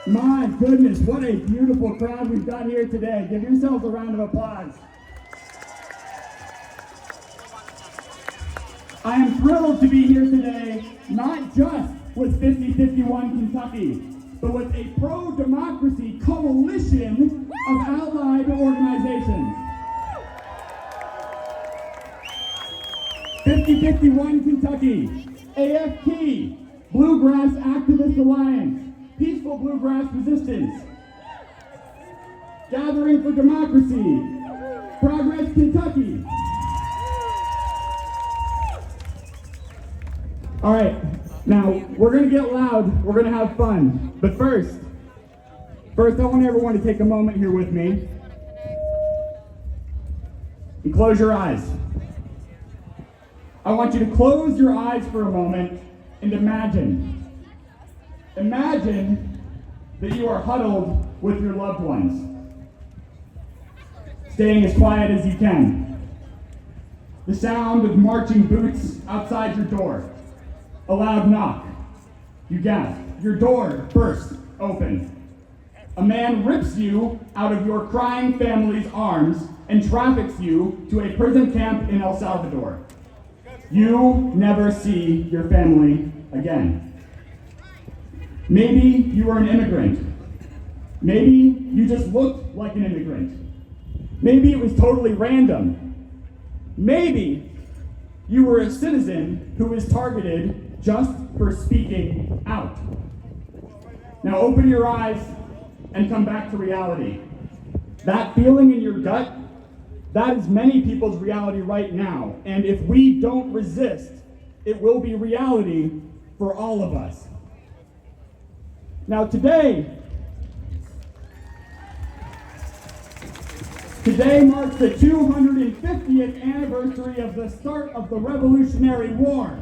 My goodness, what a beautiful crowd we've got here today. Give yourselves a round of applause. I am thrilled to be here today, not just with 5051 Kentucky, but with a pro-democracy coalition of allied organizations. 5051 Kentucky, AFT, Bluegrass Activist Alliance, Peaceful Bluegrass Resistance, Gathering for Democracy, Progress Kentucky. All right, now we're gonna get loud, we're gonna have fun, but first I want everyone to take a moment here with me and close your eyes. I want you to close your eyes for a moment and imagine that you are huddled with your loved ones, staying as quiet as you can. The sound of marching boots outside your door, a loud knock. You gasp, your door bursts open. A man rips you out of your crying family's arms and traffics you to a prison camp in El Salvador. You never see your family again. Maybe you were an immigrant. Maybe you just looked like an immigrant. Maybe it was totally random. Maybe you were a citizen who was targeted just for speaking out. Now open your eyes and come back to reality. That feeling in your gut, that is many people's reality right now. And if we don't resist, it will be reality for all of us. Now today marks the 250th anniversary of the start of the Revolutionary War.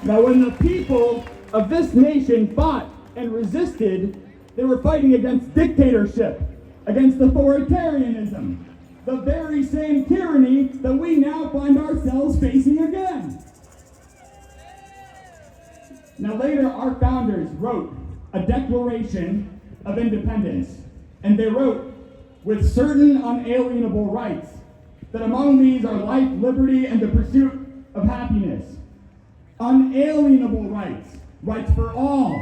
Now when the people of this nation fought and resisted, they were fighting against dictatorship, against authoritarianism, the very same tyranny that we now find ourselves facing again. Now later, our founders wrote a Declaration of Independence, and they wrote, with certain unalienable rights, that among these are life, liberty, and the pursuit of happiness. Unalienable rights, rights for all.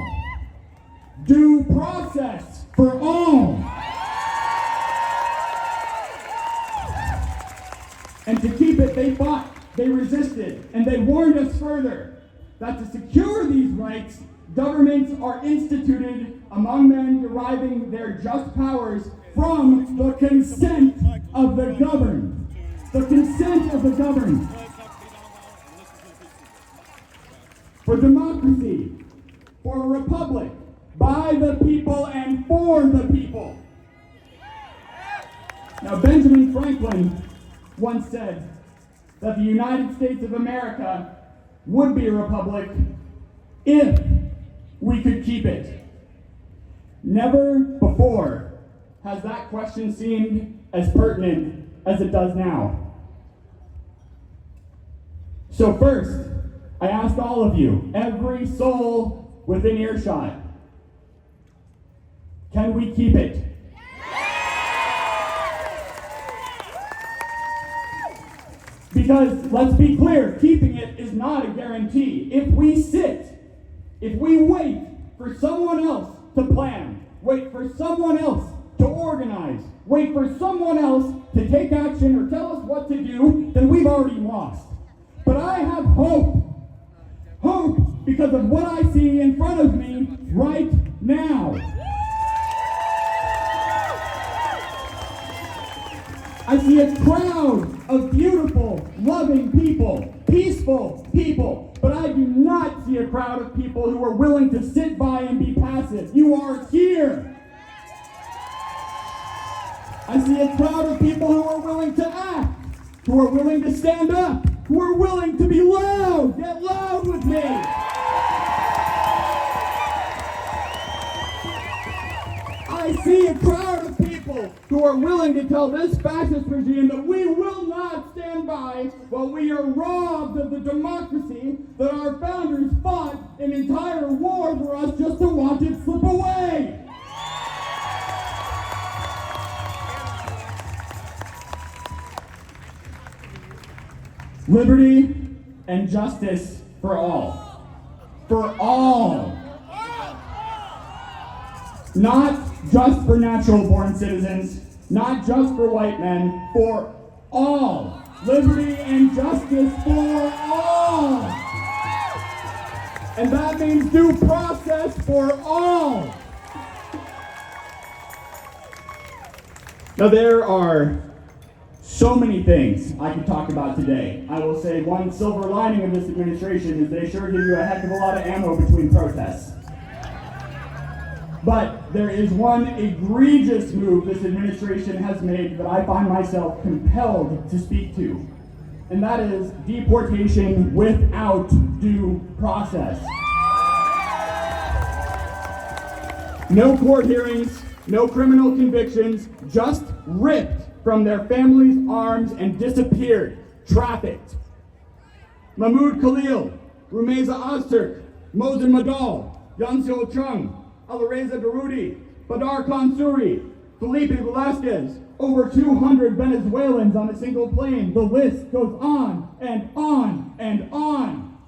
Due process for all. And to keep it, they fought, they resisted, and they warned us further that to secure these rights, governments are instituted among men deriving their just powers from the consent of the governed. The consent of the governed. For democracy, for a republic, by the people and for the people. Now, Benjamin Franklin once said that the United States of America would be a republic if we could keep it. Never before has that question seemed as pertinent as it does now. So first, I ask all of you, every soul within earshot, can we keep it? Because, let's be clear, keeping it is not a guarantee. If we wait for someone else to plan, wait for someone else to organize, wait for someone else to take action or tell us what to do, then we've already lost. But I have hope. Hope because of what I see in front of me right now. I see a crowd of beautiful, loving people, peaceful people, but I do not see a crowd of people who are willing to sit by and be passive. You are here. I see a crowd of people who are willing to act, who are willing to stand up, who are willing to be loud. Get loud with me. I see a crowd of people who are willing to tell this fascist regime that we will not stand by by while we are robbed of the democracy that our founders fought an entire war for us just to watch it slip away. Liberty and justice for all. For all. Not just for natural-born citizens, not just for white men, for all. Liberty and justice for all. And that means due process for all. Now there are so many things I could talk about today. I will say one silver lining of this administration is they sure give you a heck of a lot of ammo between protests. But there is one egregious move this administration has made that I find myself compelled to speak to, and that is deportation without due process. No court hearings, no criminal convictions, just ripped from their families' arms and disappeared, trafficked. Mahmoud Khalil, Rumeza Ozturk, Mosen Madal, Yansio Chung, Alireza Darudi, Badar Khansuri, Felipe Velasquez, over 200 Venezuelans on a single plane. The list goes on and on and on.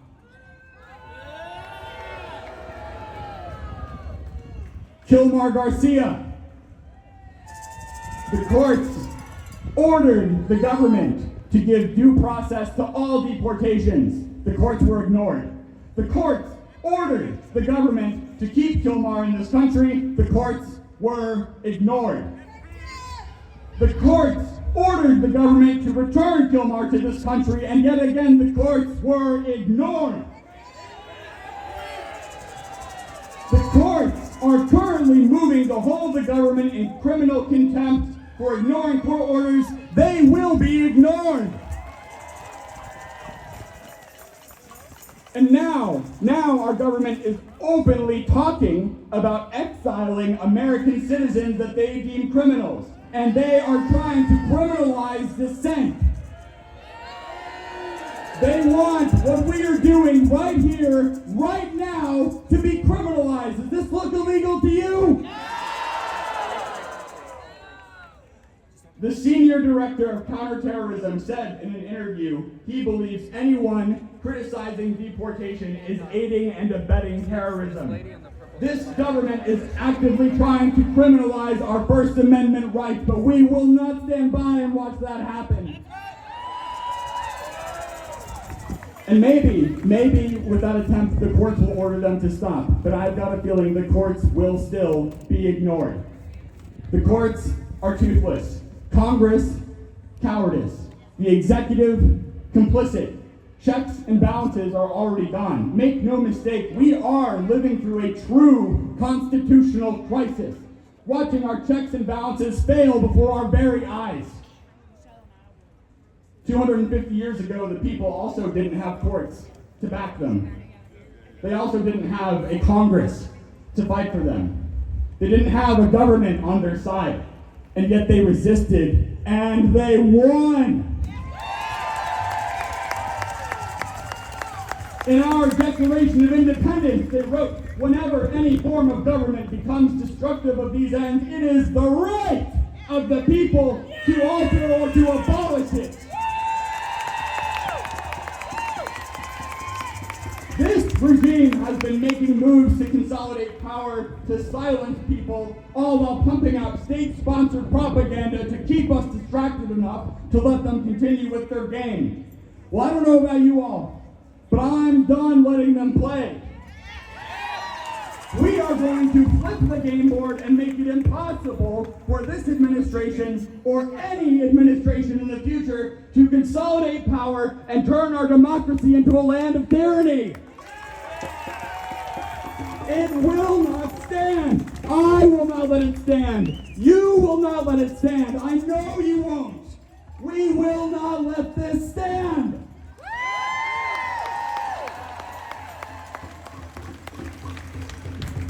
Kilmar Garcia. The courts ordered the government to give due process to all deportations. The courts were ignored. The courts ordered the government to keep Kilmar in this country. The courts were ignored. The courts ordered the government to return Kilmar to this country, and yet again the courts were ignored. The courts are currently moving to hold the government in criminal contempt for ignoring court orders. They will be ignored. And now our government is openly talking about exiling American citizens that they deem criminals. And they are trying to criminalize dissent. They want what we are doing right here, right now, to be criminalized. Does this look illegal to you? The senior director of counterterrorism said in an interview he believes anyone criticizing deportation is aiding and abetting terrorism. This government is actively trying to criminalize our First Amendment rights, but we will not stand by and watch that happen. And maybe with that attempt, the courts will order them to stop, but I've got a feeling the courts will still be ignored. The courts are toothless. Congress, cowardice. The executive, complicit. Checks and balances are already gone. Make no mistake, we are living through a true constitutional crisis, watching our checks and balances fail before our very eyes. 250 years ago, the people also didn't have courts to back them. They also didn't have a Congress to fight for them. They didn't have a government on their side. And yet they resisted, and they won. In our Declaration of Independence, they wrote, whenever any form of government becomes destructive of these ends, it is the right of the people to alter or to abolish it. This regime has been making moves to consolidate power, to silence people, all while pumping out state-sponsored propaganda to keep us distracted enough to let them continue with their game. Well, I don't know about you all, but I'm done letting them play. We are going to flip the game board and make it impossible for this administration or any administration in the future to consolidate power and turn our democracy into a land of tyranny. It will not stand. I will not let it stand. You will not let it stand. I know you won't. We will not let this stand.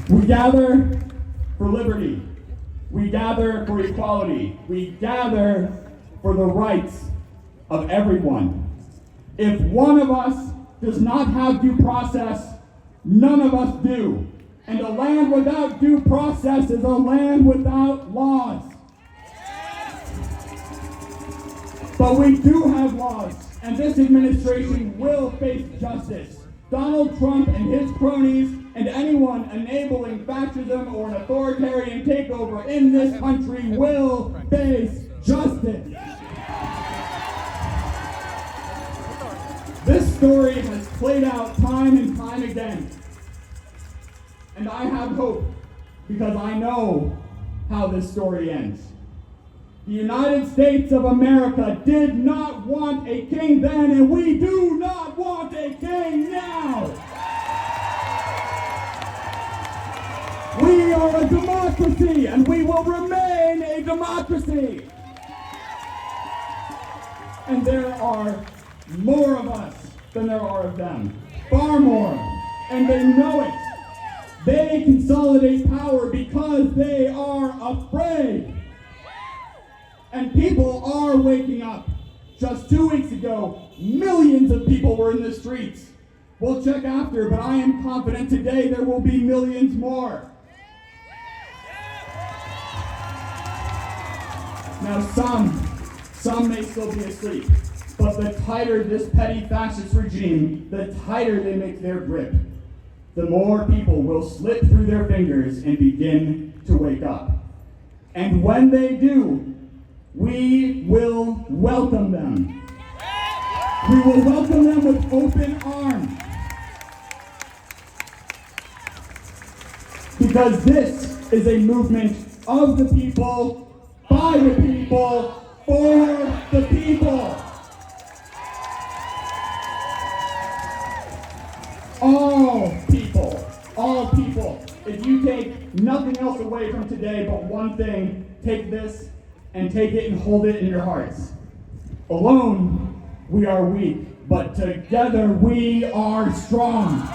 We gather for liberty. We gather for equality. We gather for the rights of everyone. If one of us does not have due process, none of us do. And a land without due process is a land without laws. But we do have laws, and this administration will face justice. Donald Trump and his cronies and anyone enabling fascism or an authoritarian takeover in this country will face justice. This story has played out time and time again. And I have hope because I know how this story ends. The United States of America did not want a king then, and we do not want a king now. We are a democracy, and we will remain a democracy. And there are more of us than there are of them. Far more. And they know it. They consolidate power because they are afraid. And people are waking up. Just 2 weeks ago, millions of people were in the streets. We'll check after, but I am confident today there will be millions more. Now some may still be asleep, but the tighter this petty fascist regime, the tighter they make their grip, the more people will slip through their fingers and begin to wake up. And when they do, we will welcome them. We will welcome them with open arms. Because this is a movement of the people, by the people, for the people. All people. If you take nothing else away from today but one thing, take this and take it and hold it in your hearts. Alone, we are weak, but together we are strong.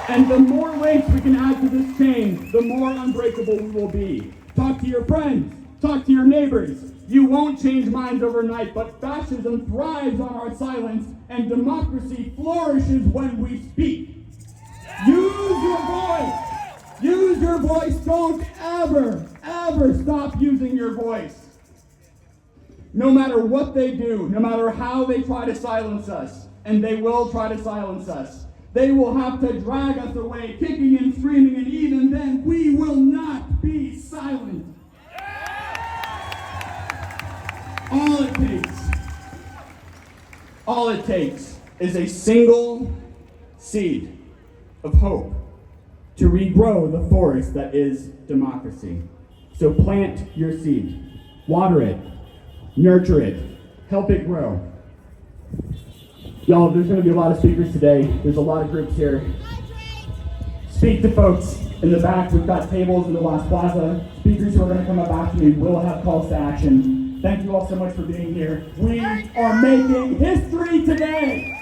And the more links we can add to this chain, the more unbreakable we will be. Talk to your friends, talk to your neighbors. You won't change minds overnight, but fascism thrives on our silence, and democracy flourishes when we speak. Use your voice. Use your voice. Don't ever stop using your voice. No matter what they do, no matter how they try to silence us, and they will try to silence us, they will have to drag us away, kicking and screaming, and even then, we will not be silent. All it takes is a single seed of hope to regrow the forest that is democracy. So plant your seed, water it, nurture it, help it grow. Y'all, there's going to be a lot of speakers today. There's a lot of groups here. Speak to folks in the back. We've got tables in the last plaza. Speakers who are going to come up after me will have calls to action. Thank you all so much for being here. We are making history today.